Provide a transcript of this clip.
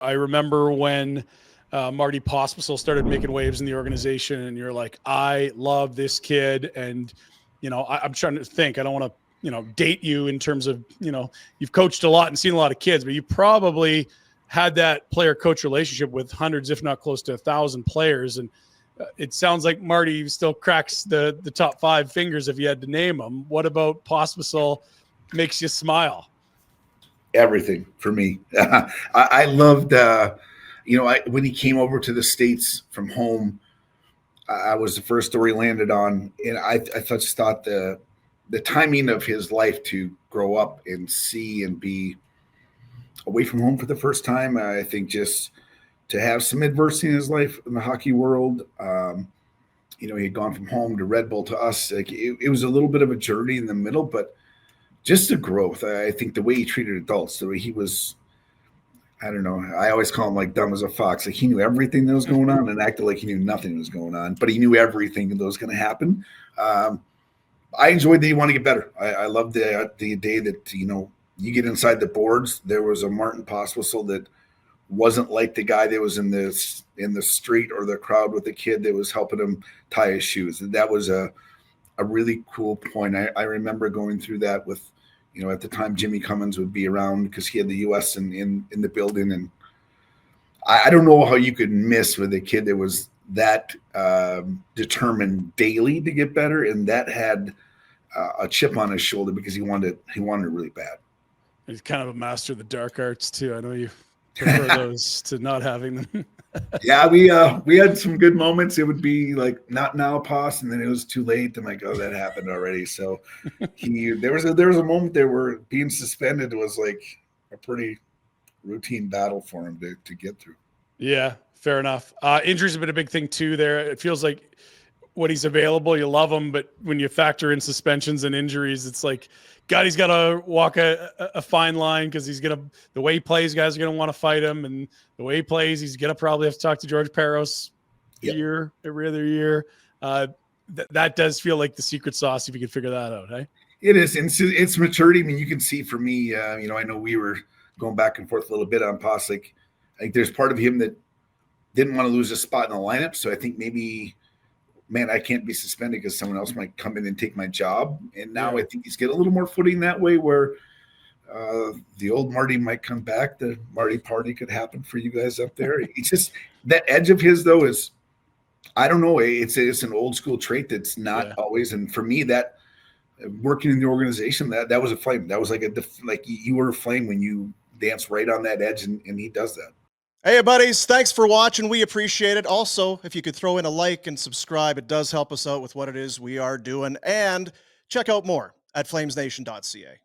I remember when Marty Pospisil started making waves in the organization, and you're like, I love this kid. And, I'm trying to think, I don't want to, date you in terms of, you've coached a lot and seen a lot of kids, but you probably had that player coach relationship with hundreds, if not close to 1,000 players. And it sounds like Marty still cracks the top 5 fingers if you had to name them. What about Pospisil makes you smile? Everything for me. I loved, when he came over to the States from home, I was the first story landed on, and I just thought the timing of his life to grow up and see and be away from home for the first time. I think just to have some adversity in his life in the hockey world. He had gone from home to Red Bull to us. Like it was a little bit of a journey in the middle, but just the growth. I think the way he treated adults, the way he was, I don't know. I always call him like dumb as a fox. Like he knew everything that was going on and acted like he knew nothing was going on, but he knew everything that was going to happen. I enjoyed that he wanted to get better. I loved the day that, you get inside the boards. There was a Martin Pospisil that wasn't like the guy that was in the street or the crowd with the kid that was helping him tie his shoes. That was a really cool point. I remember going through that with, at the time Jimmy Cummins would be around because he had the U.S. in the building. And I don't know how you could miss with a kid that was that determined daily to get better. And that had a chip on his shoulder because he wanted it really bad. He's kind of a master of the dark arts too. I know you prefer those to not having them. Yeah, we had some good moments. It would be like, not now, Poss, and then it was too late. I'm like, oh, that happened already. So there was a moment there where being suspended was like a pretty routine battle for him to get through. Yeah, fair enough. Injuries have been a big thing too there. It feels like when he's available, you love him, but when you factor in suspensions and injuries, it's like, God, he's got to walk a fine line because the way he plays, guys are going to want to fight him. And the way he plays, he's going to probably have to talk to George Parros every other year. That does feel like the secret sauce if you could figure that out, hey? It is. And it's maturity. I mean, you can see for me, I know we were going back and forth a little bit on Poss. Like, I think there's part of him that didn't want to lose a spot in the lineup. So I think maybe, man, I can't be suspended because someone else might come in and take my job. And now I think he's getting a little more footing that way where the old Marty might come back. The Marty party could happen for you guys up there. It's just that edge of his, though, is, I don't know, it's an old school trait that's not always. And for me, that working in the organization, that was a flame. That was like you were a flame when you dance right on that edge, and he does that. Hey, buddies, thanks for watching. We appreciate it. Also, if you could throw in a like and subscribe, it does help us out with what it is we are doing. And check out more at flamesnation.ca.